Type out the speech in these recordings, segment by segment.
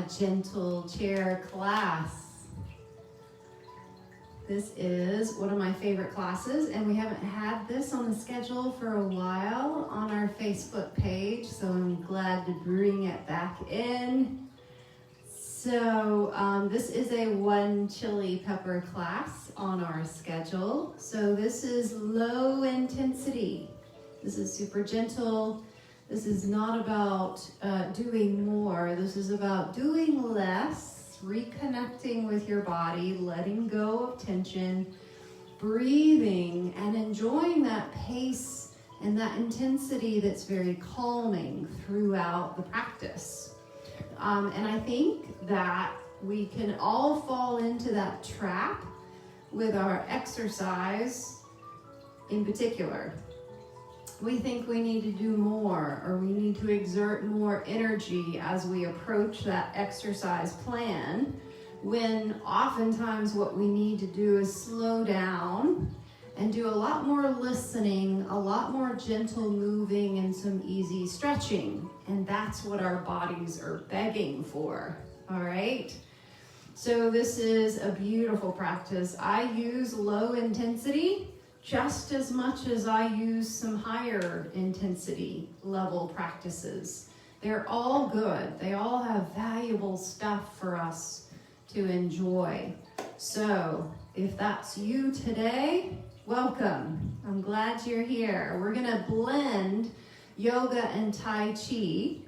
gentle chair class. This is one of my favorite classes, and we haven't had this on the schedule for a while on our Facebook page, so I'm glad to bring it back in. So this is a 1 chili pepper class on our schedule. So this is low intensity. This is super gentle. This is not about doing more. This is about doing less, reconnecting with your body, letting go of tension, breathing, and enjoying that pace and that intensity that's very calming throughout the practice. And I think that we can all fall into that trap with our exercise in particular. We think we need to do more, or we need to exert more energy as we approach that exercise plan, when oftentimes what we need to do is slow down and do a lot more listening, a lot more gentle moving, and some easy stretching. And that's what our bodies are begging for, all right? So this is a beautiful practice. I use low intensity just as much as I use some higher intensity level practices. They're all good. They all have valuable stuff for us to enjoy. So if that's you today, welcome. I'm glad you're here. We're gonna blend yoga and Tai Chi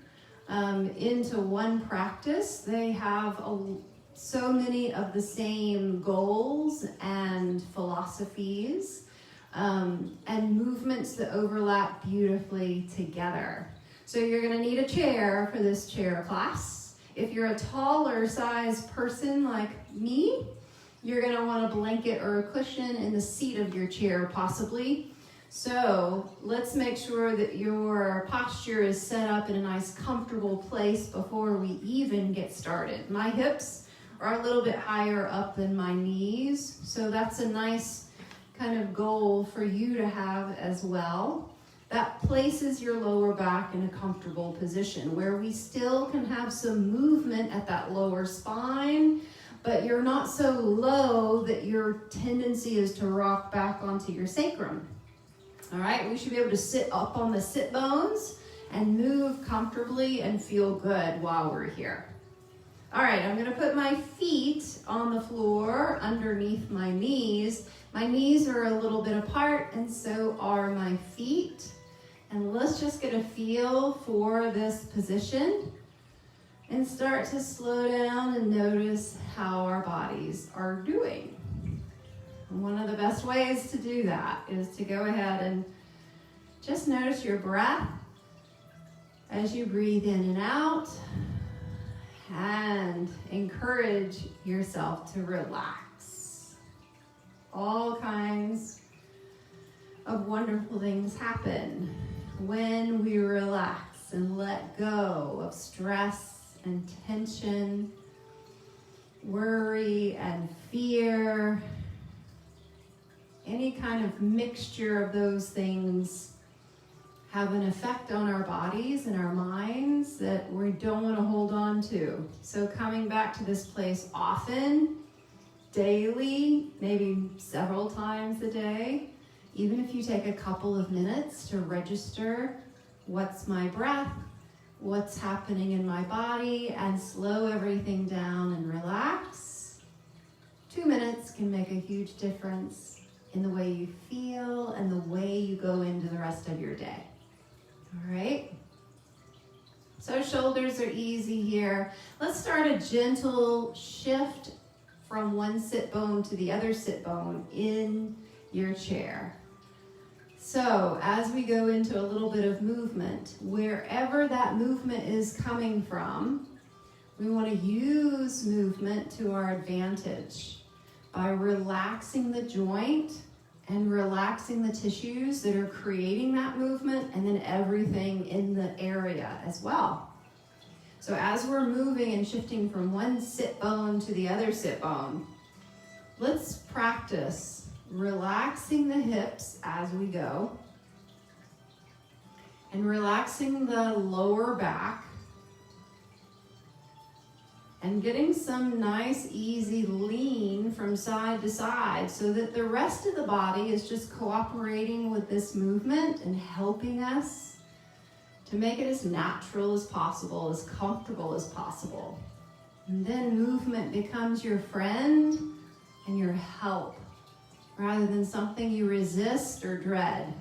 into one practice. They have so many of the same goals and philosophies, and movements that overlap beautifully together. So you're going to need a chair for this chair class. If you're a taller size person like me, you're going to want a blanket or a cushion in the seat of your chair possibly. So let's make sure that your posture is set up in a nice comfortable place before we even get started. My hips are a little bit higher up than my knees, so that's a nice kind of goal for you to have as well. That places your lower back in a comfortable position where we still can have some movement at that lower spine, but you're not so low that your tendency is to rock back onto your sacrum. All right, we should be able to sit up on the sit bones and move comfortably and feel good while we're here. All right, I'm gonna put my feet on the floor underneath my knees. My knees are a little bit apart, and so are my feet. And let's just get a feel for this position and start to slow down and notice how our bodies are doing. And one of the best ways to do that is to go ahead and just notice your breath as you breathe in and out, and encourage yourself to relax. All kinds of wonderful things happen when we relax and let go of stress and tension, worry and fear. Any kind of mixture of those things have an effect on our bodies and our minds that we don't want to hold on to. So coming back to this place often, daily, maybe several times a day, even if you take a couple of minutes to register what's my breath, what's happening in my body, and slow everything down and relax. 2 minutes can make a huge difference in the way you feel and the way you go into the rest of your day. All right, so shoulders are easy here. Let's start a gentle shift from one sit bone to the other sit bone in your chair. So as we go into a little bit of movement, wherever that movement is coming from, we want to use movement to our advantage by relaxing the joint and relaxing the tissues that are creating that movement, and then everything in the area as well. So as we're moving and shifting from one sit bone to the other sit bone, let's practice relaxing the hips as we go and relaxing the lower back and getting some nice, easy lean from side to side so that the rest of the body is just cooperating with this movement and helping us to make it as natural as possible, as comfortable as possible. And then movement becomes your friend and your help, rather than something you resist or dread.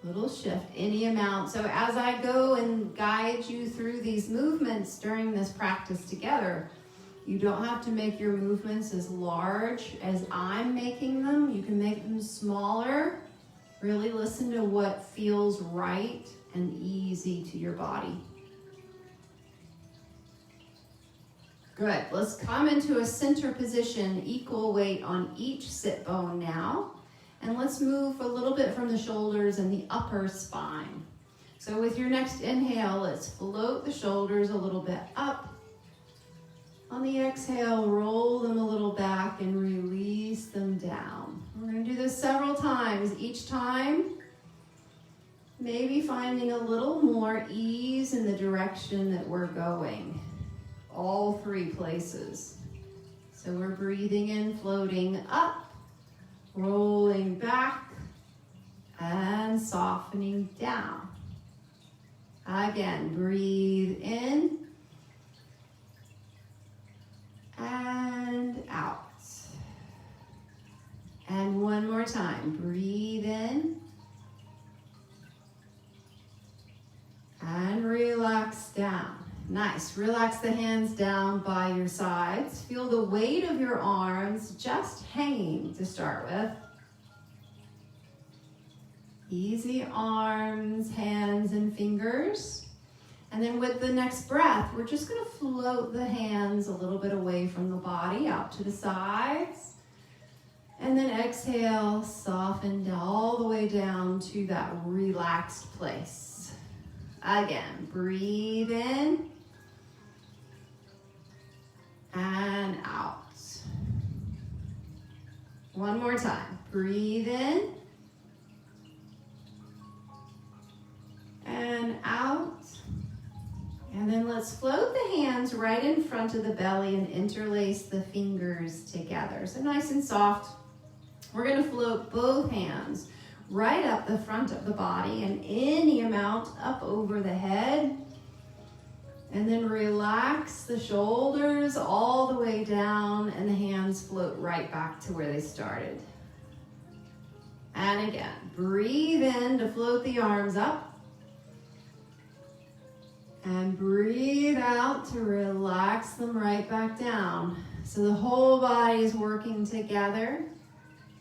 Little shift, any amount. So as I go and guide you through these movements during this practice together, you don't have to make your movements as large as I'm making them. You can make them smaller. Really listen to what feels right and easy to your body. Good. Let's come into a center position, equal weight on each sit bone now. And let's move a little bit from the shoulders and the upper spine. So with your next inhale, let's float the shoulders a little bit up. On the exhale, roll them a little back and release them down. We're going to do this several times. Each time, maybe finding a little more ease in the direction that we're going. All three places. So we're breathing in, floating up, rolling back, and softening down. Again, breathe in and out. And one more time, breathe in and relax down. Nice. Relax the hands down by your sides. Feel the weight of your arms just hanging to start with. Easy arms, hands, and fingers. And then with the next breath, we're just going to float the hands a little bit away from the body, out to the sides. And then exhale, soften all the way down to that relaxed place. Again, breathe in and out. One more time. Breathe in and out. And then let's float the hands right in front of the belly and interlace the fingers together. So nice and soft. We're going to float both hands right up the front of the body and any amount up over the head. And then relax the shoulders all the way down and the hands float right back to where they started. And again, breathe in to float the arms up. And breathe out to relax them right back down. So the whole body is working together.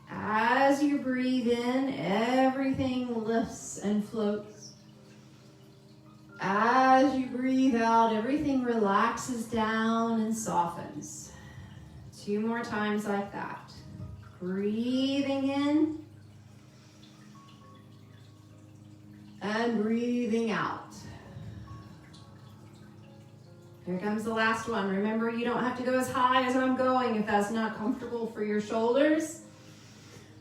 As you breathe in, everything lifts and floats. As you breathe out, everything relaxes down and softens. 2 more times like that. Breathing in and breathing out. Here comes the last one. Remember, you don't have to go as high as I'm going if that's not comfortable for your shoulders.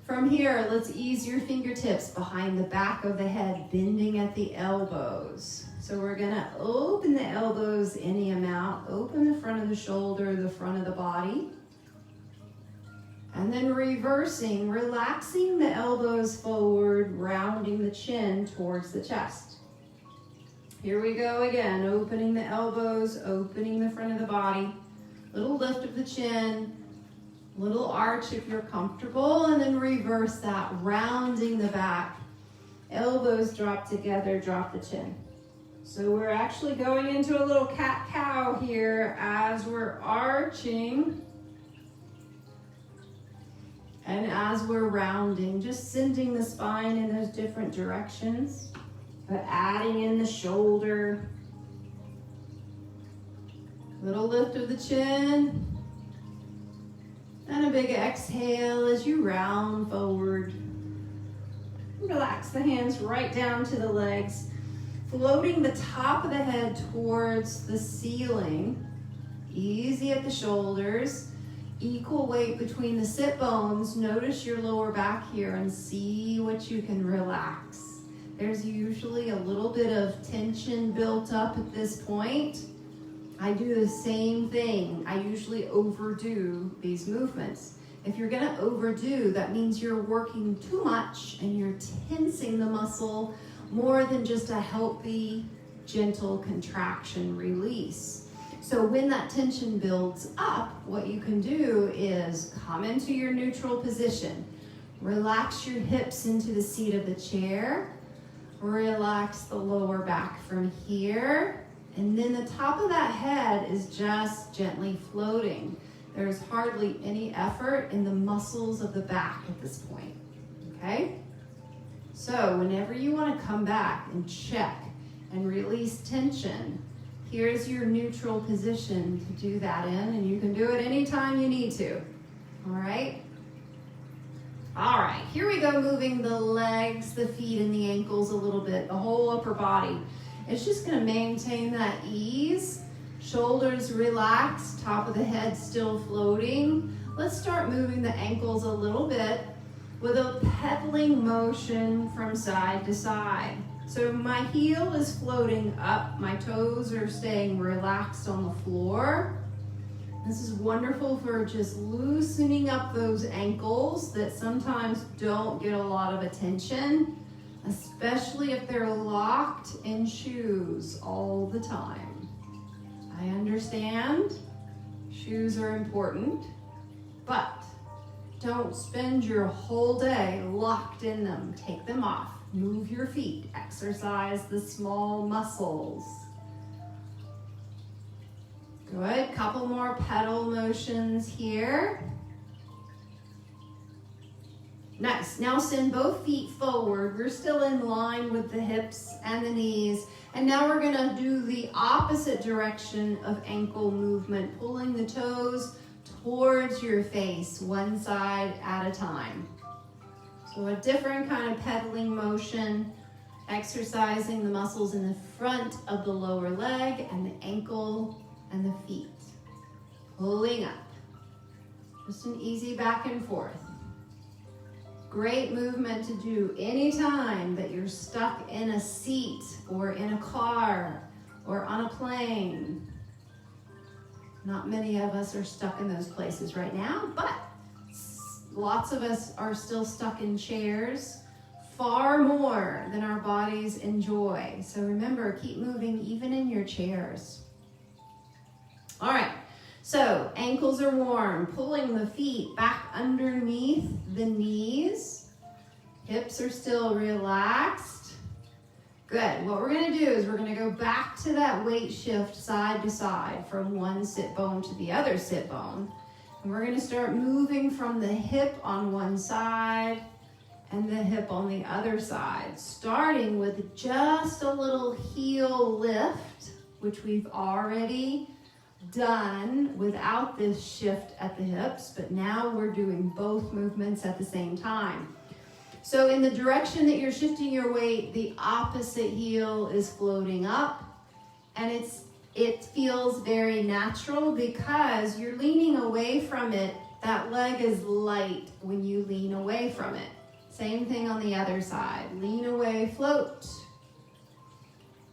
From here, let's ease your fingertips behind the back of the head, bending at the elbows. So we're gonna open the elbows any amount, open the front of the shoulder, the front of the body. And then reversing, relaxing the elbows forward, rounding the chin towards the chest. Here we go again, opening the elbows, opening the front of the body, little lift of the chin, little arch if you're comfortable, and then reverse that, rounding the back. Elbows drop together, drop the chin. So we're actually going into a little cat-cow here as we're arching and as we're rounding, just sending the spine in those different directions, but adding in the shoulder. Little lift of the chin. And a big exhale as you round forward. Relax the hands right down to the legs, floating the top of the head towards the ceiling. Easy at the shoulders. Equal weight between the sit bones. Notice your lower back here and see what you can relax. There's usually a little bit of tension built up at this point. I do the same thing. I usually overdo these movements. If you're gonna overdo, that means you're working too much and you're tensing the muscle more than just a healthy, gentle contraction release. So when that tension builds up, what you can do is come into your neutral position. Relax your hips into the seat of the chair. Relax the lower back from here. And then the top of that head is just gently floating. There's hardly any effort in the muscles of the back at this point, okay? So whenever you want to come back and check and release tension, here's your neutral position to do that in, and you can do it anytime you need to, all right? All right, here we go, moving the legs, the feet, and the ankles a little bit, the whole upper body. It's just gonna maintain that ease. Shoulders relaxed, top of the head still floating. Let's start moving the ankles a little bit with a pedaling motion from side to side. So my heel is floating up, my toes are staying relaxed on the floor. This is wonderful for just loosening up those ankles that sometimes don't get a lot of attention, especially if they're locked in shoes all the time. I understand shoes are important, but don't spend your whole day locked in them. Take them off, move your feet, exercise the small muscles. Good, couple more pedal motions here. Nice, now send both feet forward. We're still in line with the hips and the knees. And now we're gonna do the opposite direction of ankle movement, pulling the toes towards your face, one side at a time. So a different kind of pedaling motion, exercising the muscles in the front of the lower leg and the ankle and the feet. Pulling up. Just an easy back and forth. Great movement to do anytime that you're stuck in a seat or in a car or on a plane. Not many of us are stuck in those places right now, but lots of us are still stuck in chairs, far more than our bodies enjoy. So remember, keep moving even in your chairs. All right, so ankles are warm, pulling the feet back underneath the knees. Hips are still relaxed. Good, what we're gonna do is we're gonna go back to that weight shift side to side from one sit bone to the other sit bone. And we're gonna start moving from the hip on one side and the hip on the other side, starting with just a little heel lift, which we've already done without this shift at the hips, but now we're doing both movements at the same time. So in the direction that you're shifting your weight, the opposite heel is floating up, and it feels very natural because you're leaning away from it. That leg is light when you lean away from it. Same thing on the other side. Lean away, float,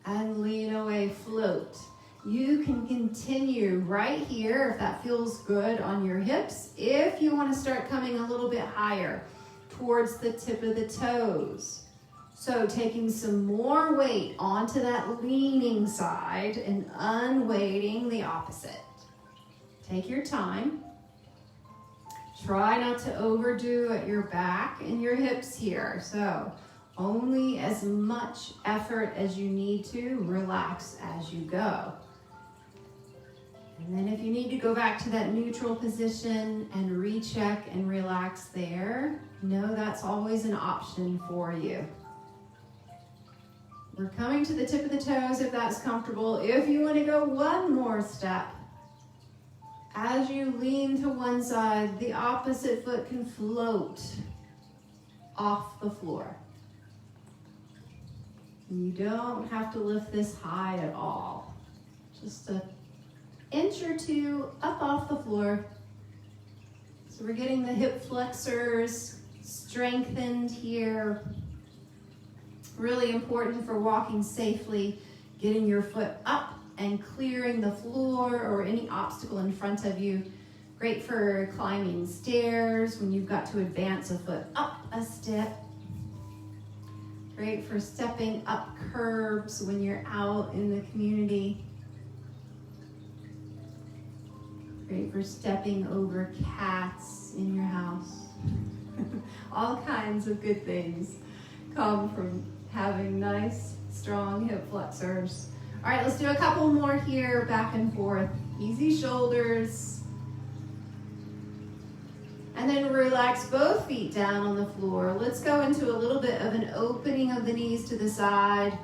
and lean away, float. You can continue right here if that feels good on your hips. If you want to start coming a little bit higher towards the tip of the toes. So taking some more weight onto that leaning side and unweighting the opposite. Take your time. Try not to overdo at your back and your hips here. So only as much effort as you need to, relax as you go. And then if you need to go back to that neutral position and recheck and relax there, know that's always an option for you. We're coming to the tip of the toes if that's comfortable. If you want to go one more step, as you lean to one side, the opposite foot can float off the floor. You don't have to lift this high at all. Just an inch or two up off the floor. So we're getting the hip flexors strengthened here. Really important for walking safely, getting your foot up and clearing the floor or any obstacle in front of you. Great for climbing stairs when you've got to advance a foot up a step. Great for stepping up curbs when you're out in the community. Great for stepping over cats in your house. All kinds of good things come from having nice, strong hip flexors. All right, let's do a couple more here, back and forth. Easy shoulders. And then relax both feet down on the floor. Let's go into a little bit of an opening of the knees to the side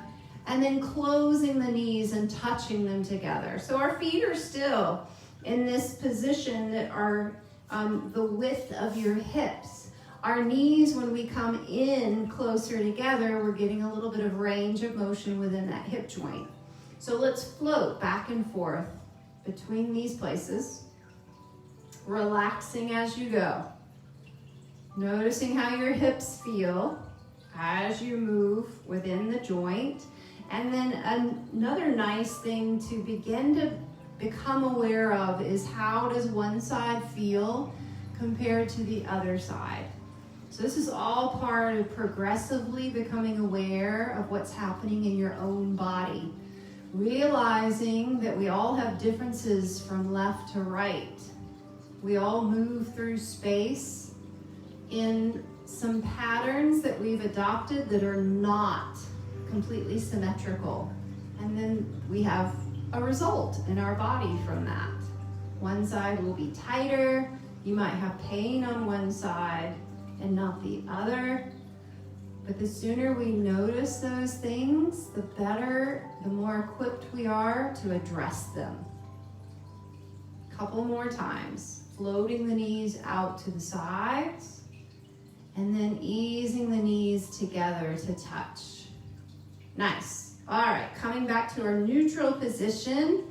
and then closing the knees and touching them together. So our feet are still in this position that are the width of your hips. Our knees, when we come in closer together, we're getting a little bit of range of motion within that hip joint. So let's float back and forth between these places, relaxing as you go. Noticing how your hips feel as you move within the joint. And then another nice thing to begin to become aware of is how does one side feel compared to the other side. So this is all part of progressively becoming aware of what's happening in your own body. Realizing that we all have differences from left to right. We all move through space in some patterns that we've adopted that are not completely symmetrical. And then we have a result in our body from that. One side will be tighter. You might have pain on one side and not the other. But the sooner we notice those things, the better, the more equipped we are to address them. Couple more times. Floating the knees out to the sides, and then easing the knees together to touch. Nice. All right, coming back to our neutral position,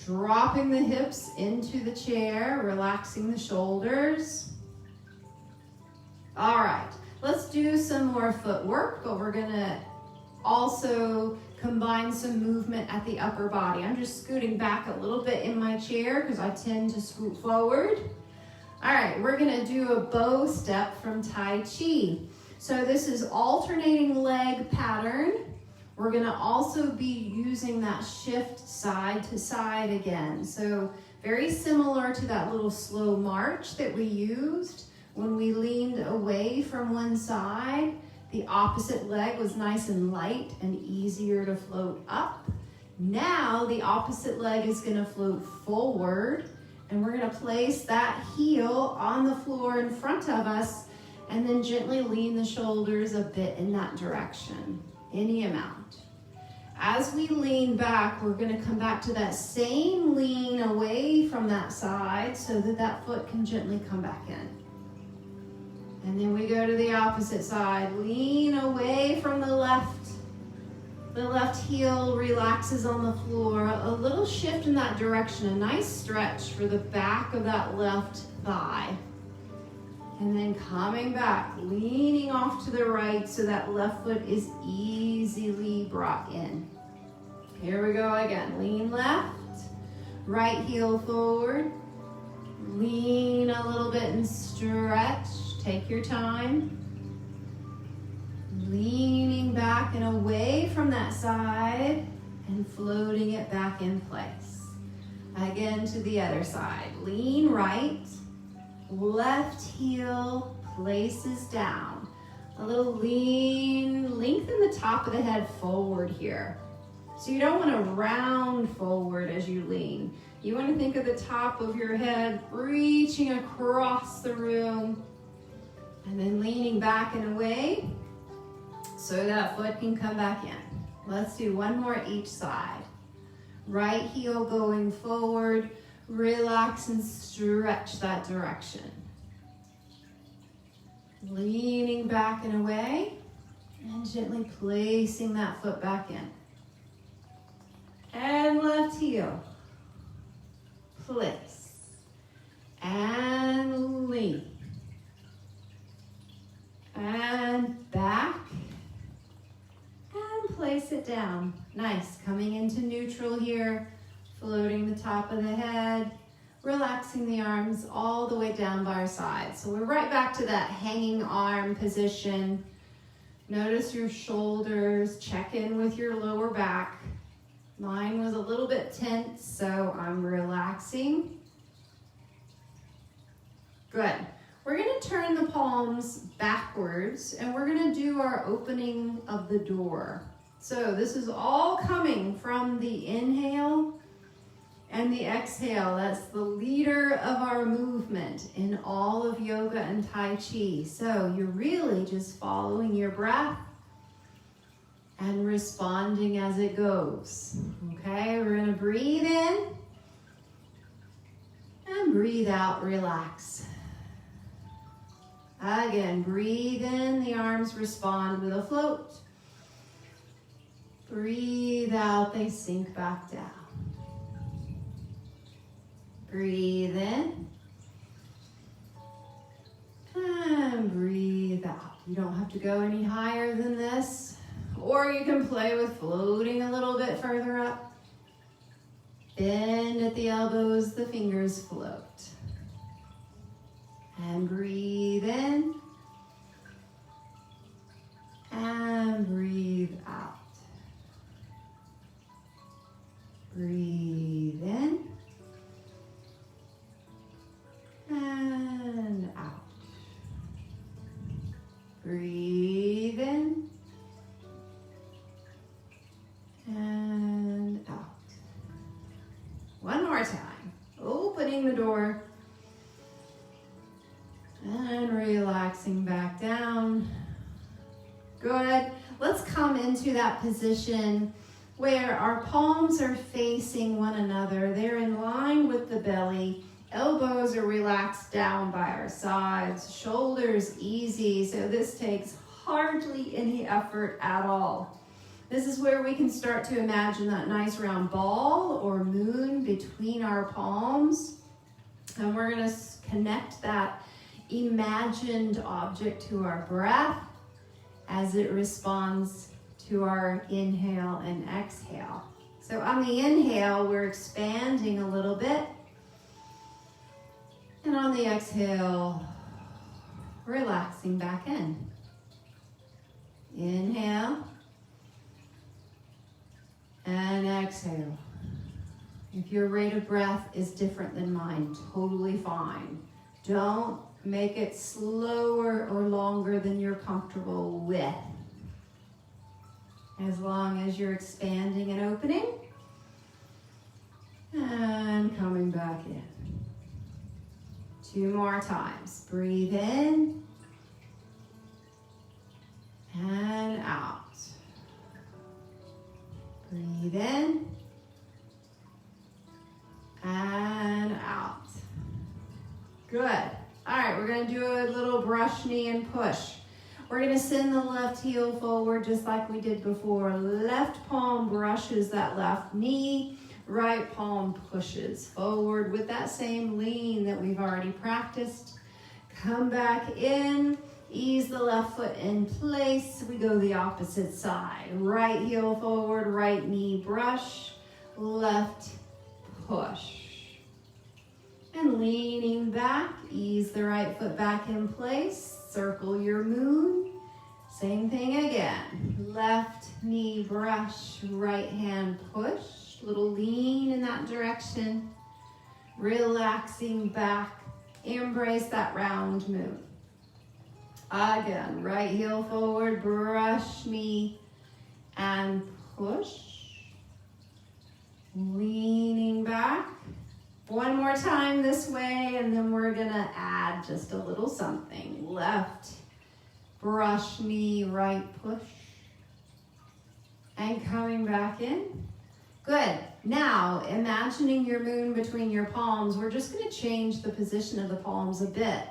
dropping the hips into the chair, relaxing the shoulders. All right, let's do some more footwork, but we're gonna also combine some movement at the upper body. I'm just scooting back a little bit in my chair because I tend to scoot forward. All right, we're gonna do a bow step from Tai Chi. So this is alternating leg pattern. We're gonna also be using that shift side to side again. So very similar to that little slow march that we used when we leaned away from one side. The opposite leg was nice and light and easier to float up. Now the opposite leg is gonna float forward, and we're gonna place that heel on the floor in front of us and then gently lean the shoulders a bit in that direction, any amount. As we lean back, we're gonna come back to that same lean away from that side so that that foot can gently come back in. And then we go to the opposite side. Lean away from the left. The left heel relaxes on the floor. A little shift in that direction. A nice stretch for the back of that left thigh. And then coming back, leaning off to the right so that left foot is easily brought in. Here we go again. Lean left. Right heel forward. Lean a little bit and stretch. Take your time. Leaning back and away from that side and floating it back in place. Again to the other side. Lean right. Left heel places down. A little lean. Lengthen the top of the head forward here. So you don't want to round forward as you lean. You want to think of the top of your head reaching across the room. And then leaning back and away so that foot can come back in. Let's do one more each side. Right heel going forward. Relax and stretch that direction. Leaning back and away and gently placing that foot back in. And left heel. Place. And lean. And back down. Nice. Coming into neutral here. Floating the top of the head. Relaxing the arms all the way down by our sides. So we're right back to that hanging arm position. Notice your shoulders. Check in with your lower back. Mine was a little bit tense, so I'm relaxing. Good. We're going to turn the palms backwards and we're going to do our opening of the door. So this is all coming from the inhale and the exhale. That's the leader of our movement in all of yoga and Tai Chi. So you're really just following your breath and responding as it goes. Okay, we're going to breathe in and breathe out, relax. Again, breathe in, the arms respond with a float. Breathe out, they sink back down. Breathe in. And breathe out. You don't have to go any higher than this, or you can play with floating a little bit further up. Bend at the elbows, the fingers float. And breathe in. And breathe out. Breathe in. And out. Breathe in. And out. One more time. Opening the door. And relaxing back down. Good. Let's come into that position where our palms are facing one another. They're in line with the belly. Elbows are relaxed down by our sides. Shoulders easy. So this takes hardly any effort at all. This is where we can start to imagine that nice round ball or moon between our palms. And we're going to connect that imagined object to our breath as it responds to our inhale and exhale. So on the inhale, we're expanding a little bit. And on the exhale, relaxing back in. Inhale. And exhale. If your rate of breath is different than mine, totally fine. Don't make it slower or longer than you're comfortable with. As long as you're expanding and opening. And coming back in. 2 more times. Breathe in. And out. Breathe in. And out. Good. All right, we're going to do a little brush knee and push. We're going to send the left heel forward just like we did before. Left palm brushes that left knee. Right palm pushes forward with that same lean that we've already practiced. Come back in. Ease the left foot in place. We go the opposite side. Right heel forward, right knee brush, left push. And leaning back, ease the right foot back in place. Circle your moon. Same thing again. Left knee brush, right hand push. Little lean in that direction. Relaxing back. Embrace that round moon. Again, right heel forward, brush knee, and push. Leaning back. One more time this way, and then we're gonna add just a little something. Left, brush knee, right push. And coming back in. Good. Now, imagining your moon between your palms, we're just gonna change the position of the palms a bit.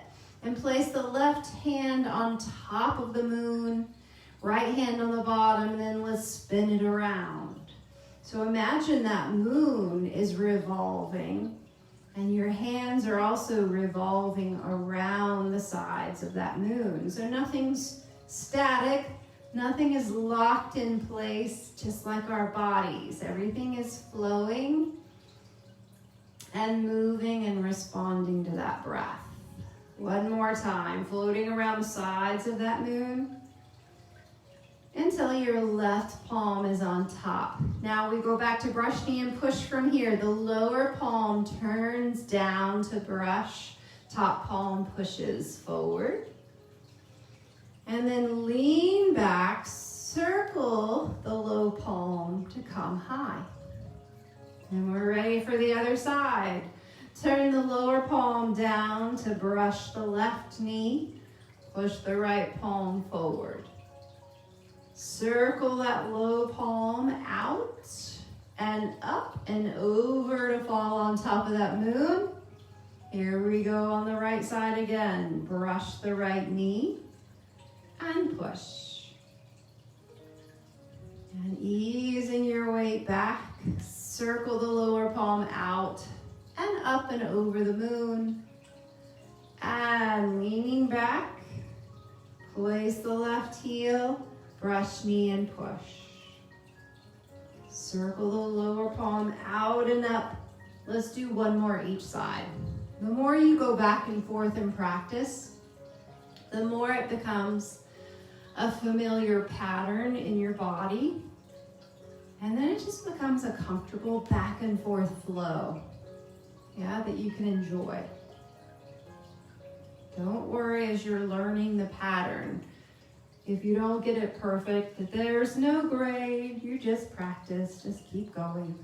And place the left hand on top of the moon, right hand on the bottom, and then let's spin it around. So imagine that moon is revolving, and your hands are also revolving around the sides of that moon. So nothing's static, Nothing is locked in place, just like our bodies. Everything is flowing and moving and responding to that breath. One more time, floating around the sides of that moon until your left palm is on top. Now we go back to brush knee and push from here. The lower palm turns down to brush. Top palm pushes forward. And then lean back, circle the low palm to come high. And we're ready for the other side. Turn the lower palm down to brush the left knee. Push the right palm forward. Circle that low palm out and up and over to fall on top of that moon. Here we go on the right side again. Brush the right knee and push. And easing your weight back, circle the lower palm out and up and over the moon. And leaning back, place the left heel, brush knee and push. Circle the lower palm out and up. Let's do one more each side. The more you go back and forth in practice, the more it becomes a familiar pattern in your body. And then it just becomes a comfortable back and forth flow, that you can enjoy. Don't worry as you're learning the pattern. If you don't get it perfect, there's no grade. You just practice, just keep going.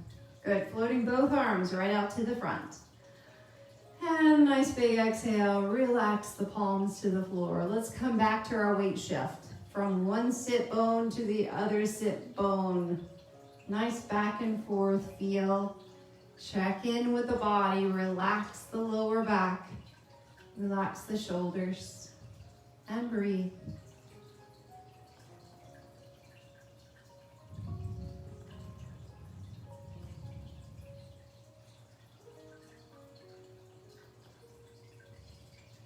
Good, floating both arms right out to the front. And nice big exhale, relax the palms to the floor. Let's come back to our weight shift. From one sit bone to the other sit bone. Nice back and forth feel. Check in with the body, relax the lower back, relax the shoulders, and breathe.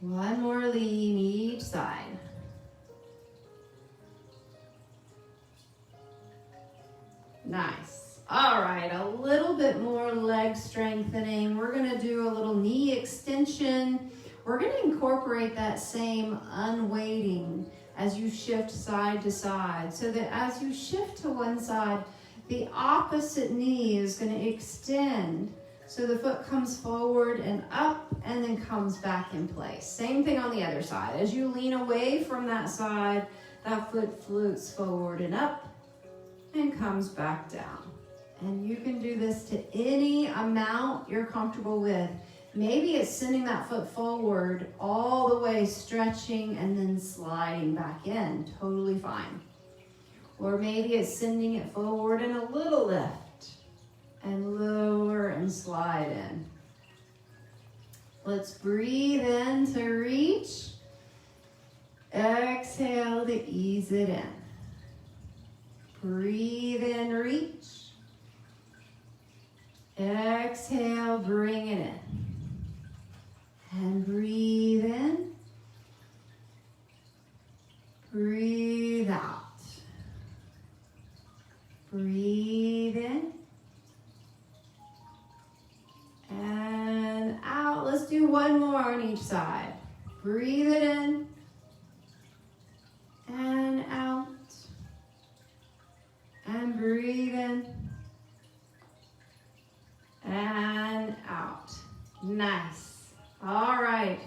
One more lean each side. Nice. All right, a little bit more leg strengthening. We're gonna do a little knee extension. We're gonna incorporate that same unweighting as you shift side to side, so that as you shift to one side, the opposite knee is gonna extend. So the foot comes forward and up and then comes back in place. Same thing on the other side. As you lean away from that side, that foot floats forward and up and comes back down. And you can do this to any amount you're comfortable with. Maybe it's sending that foot forward all the way, stretching and then sliding back in. Totally fine. Or maybe it's sending it forward and a little lift. And lower and slide in. Let's breathe in to reach. Exhale to ease it in. Breathe in, reach. Exhale, bring it in. And breathe in. Breathe out. Breathe in. And out. Let's do one more on each side. Breathe it in and out. And breathe in and out. Nice. All right.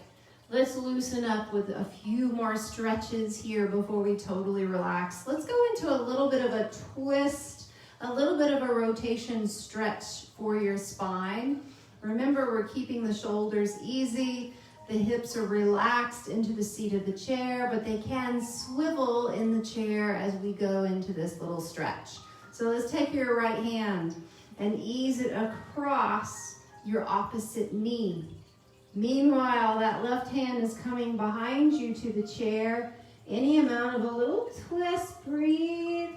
Let's loosen up with a few more stretches here before we totally relax. Let's go into a little bit of a twist, a little bit of a rotation stretch for your spine. Remember, we're keeping the shoulders easy. The hips are relaxed into the seat of the chair, but they can swivel in the chair as we go into this little stretch. So let's take your right hand and ease it across your opposite knee. Meanwhile, that left hand is coming behind you to the chair. Any amount of a little twist, breathe.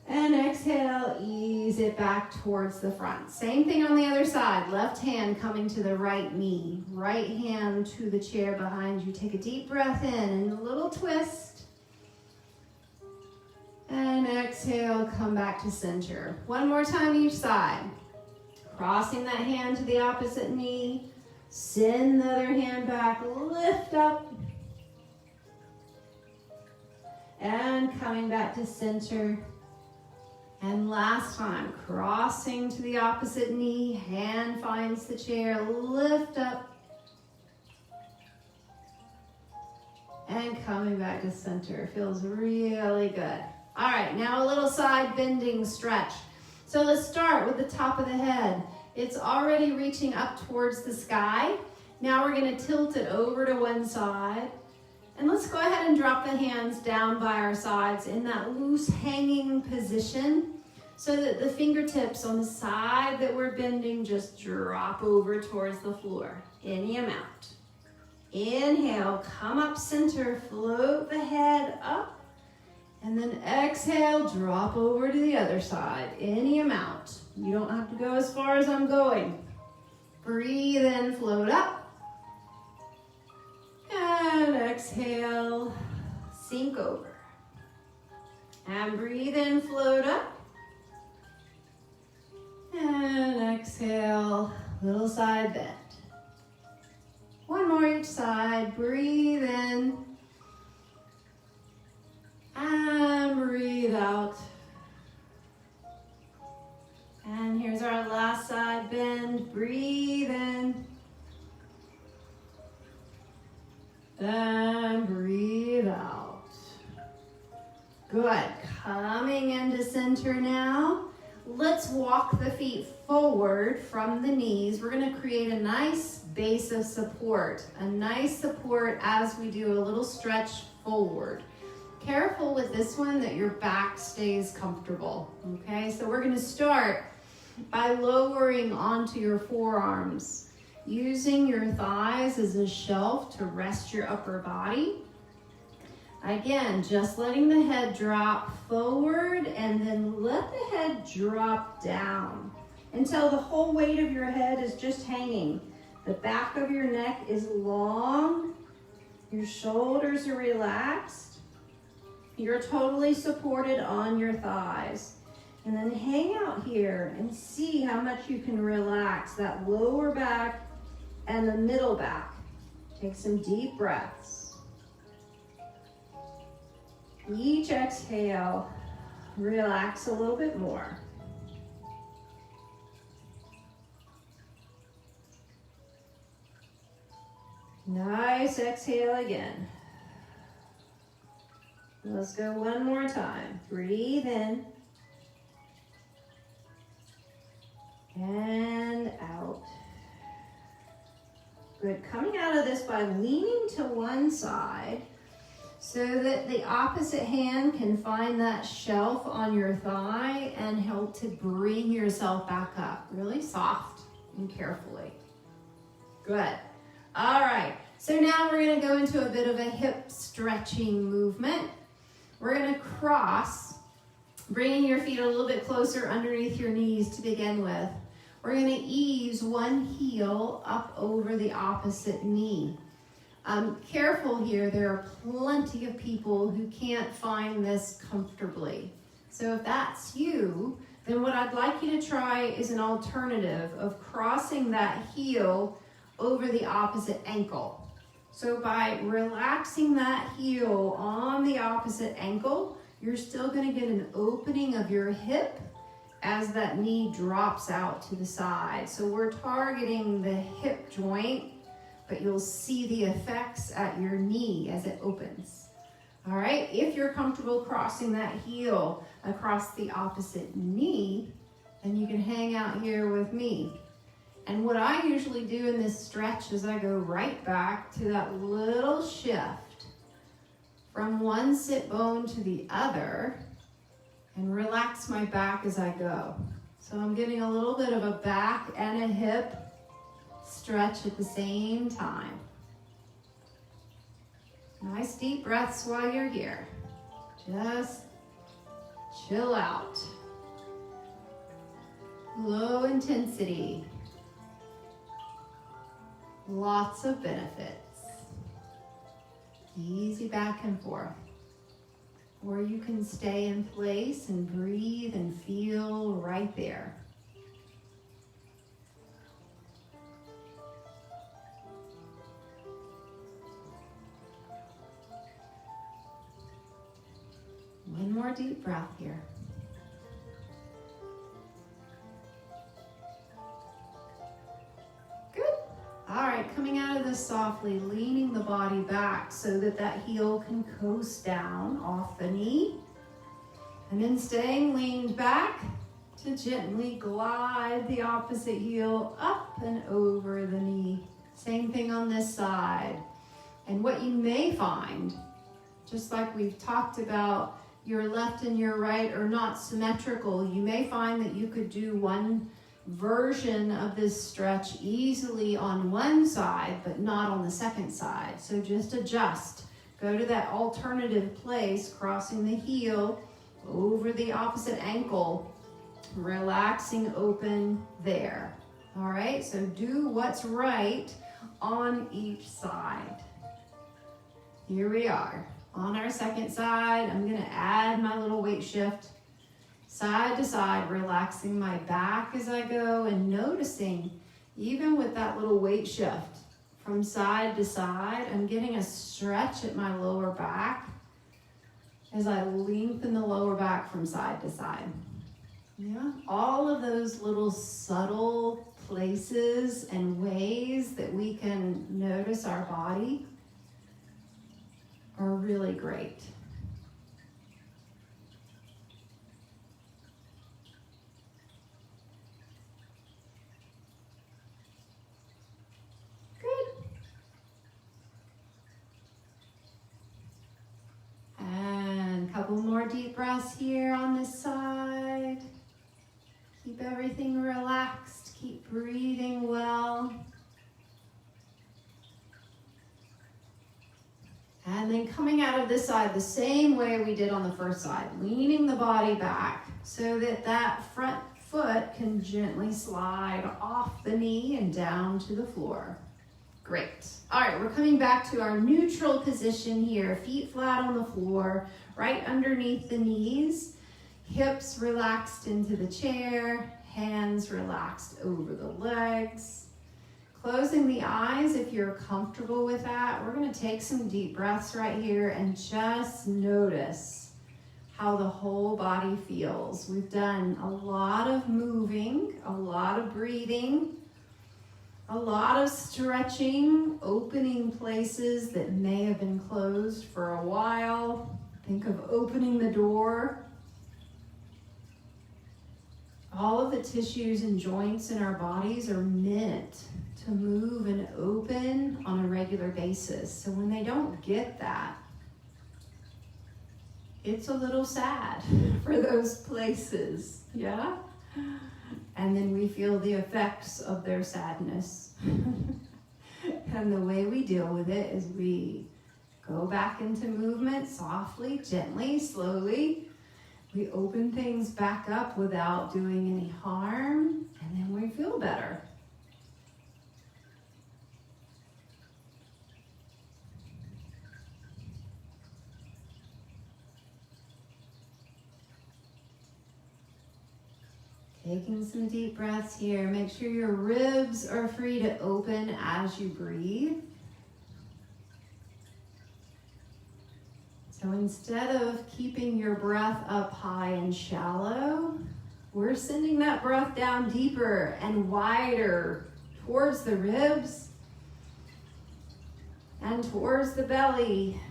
And exhale, ease it back towards the front. Same thing on the other side. Left hand coming to the right knee. Right hand to the chair behind you. Take a deep breath in and a little twist. And exhale, come back to center. One more time each side. Crossing that hand to the opposite knee. Send the other hand back, lift up. And coming back to center. And last time, crossing to the opposite knee, hand finds the chair, lift up. And coming back to center. Feels really good. All right, now a little side bending stretch. So let's start with the top of the head. It's already reaching up towards the sky. Now we're gonna tilt it over to one side. And let's go ahead and drop the hands down by our sides in that loose hanging position so that the fingertips on the side that we're bending just drop over towards the floor. Any amount. Inhale, come up center, float the head up. And then exhale, drop over to the other side, any amount. You don't have to go as far as I'm going. Breathe in, float up. And exhale, sink over. And breathe in, float up. And exhale, little side bend. One more each side, breathe in. And breathe out. And here's our last side bend. Breathe in. And breathe out. Good. Coming into center now. Let's walk the feet forward from the knees. We're going to create a nice base of support. A nice support as we do a little stretch forward. Careful with this one that your back stays comfortable, okay? So we're gonna start by lowering onto your forearms, using your thighs as a shelf to rest your upper body. Again, just letting the head drop forward and then let the head drop down until the whole weight of your head is just hanging. The back of your neck is long, your shoulders are relaxed. You're totally supported on your thighs. And then hang out here and see how much you can relax that lower back and the middle back. Take some deep breaths. Each exhale, relax a little bit more. Nice exhale again. Let's go one more time. Breathe in. And out. Good. Coming out of this by leaning to one side so that the opposite hand can find that shelf on your thigh and help to bring yourself back up. Really soft and carefully. Good. All right. So now we're going to go into a bit of a hip stretching movement. We're going to cross, bringing your feet a little bit closer underneath your knees to begin with. We're going to ease one heel up over the opposite knee. Careful here, there are plenty of people who can't find this comfortably. So if that's you, then what I'd like you to try is an alternative of crossing that heel over the opposite ankle. So by relaxing that heel on the opposite ankle, you're still going to get an opening of your hip as that knee drops out to the side. So we're targeting the hip joint, but you'll see the effects at your knee as it opens. All right, if you're comfortable crossing that heel across the opposite knee, then you can hang out here with me. And what I usually do in this stretch is I go right back to that little shift from one sit bone to the other and relax my back as I go. So I'm getting a little bit of a back and a hip stretch at the same time. Nice deep breaths while you're here. Just chill out. Low intensity. Lots of benefits. Easy back and forth. or you can stay in place and breathe and feel right there. One more deep breath here. Good. All right, coming out of this softly, leaning the body back so that that heel can coast down off the knee. And then staying leaned back to gently glide the opposite heel up and over the knee. Same thing on this side. And what you may find, just like we've talked about, your left and your right are not symmetrical. You may find that you could do one version of this stretch easily on one side, but not on the second side. So just adjust. Go to that alternative place, crossing the heel over the opposite ankle, relaxing open there. All right, so do what's right on each side. Here we are. On our second side, I'm gonna add my little weight shift. Side to side, relaxing my back as I go and noticing, even with that little weight shift from side to side, I'm getting a stretch at my lower back as I lengthen the lower back from side to side. Yeah, all of those little subtle places and ways that we can notice our body are really great. Good. And a couple more deep breaths here on this side. Keep everything relaxed. Keep breathing well. And then coming out of this side the same way we did on the first side, leaning the body back so that that front foot can gently slide off the knee and down to the floor. Great. All right, we're coming back to our neutral position here, feet flat on the floor, right underneath the knees, hips relaxed into the chair, hands relaxed over the legs. Closing the eyes if you're comfortable with that. We're going to take some deep breaths right here and just notice how the whole body feels. We've done a lot of moving, a lot of breathing, a lot of stretching, opening places that may have been closed for a while. Think of opening the door. All of the tissues and joints in our bodies are meant to move and open on a regular basis. So when they don't get that, it's a little sad for those places, yeah? And then we feel the effects of their sadness. And the way we deal with it is we go back into movement softly, gently, slowly. We open things back up without doing any harm, and then we feel better. Taking some deep breaths here. Make sure your ribs are free to open as you breathe. So instead of keeping your breath up high and shallow, we're sending that breath down deeper and wider towards the ribs and towards the belly.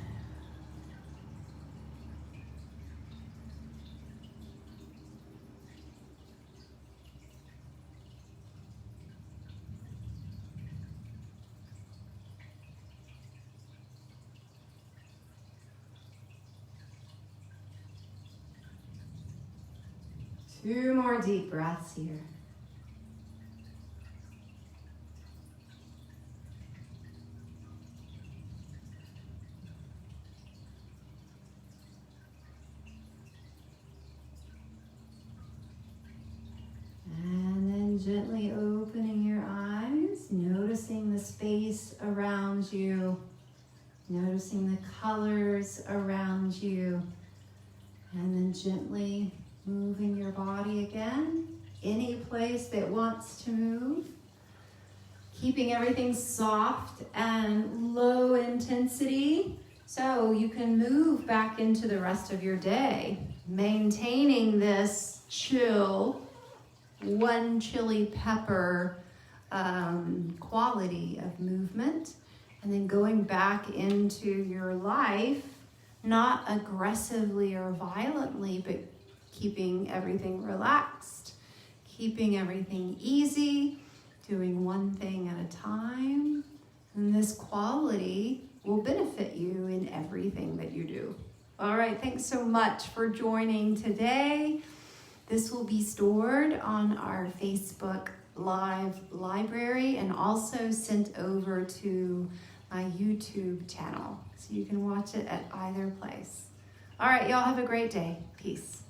Two more deep breaths here. And then gently opening your eyes, noticing the space around you, noticing the colors around you. And then gently moving your body again, any place that wants to move. Keeping everything soft and low intensity so you can move back into the rest of your day. Maintaining this chill, one chili pepper quality of movement, and then going back into your life, not aggressively or violently, but keeping everything relaxed, keeping everything easy, doing one thing at a time. And this quality will benefit you in everything that you do. All right, thanks so much for joining today. This will be stored on our Facebook Live library and also sent over to my YouTube channel. So you can watch it at either place. All right, y'all have a great day. Peace.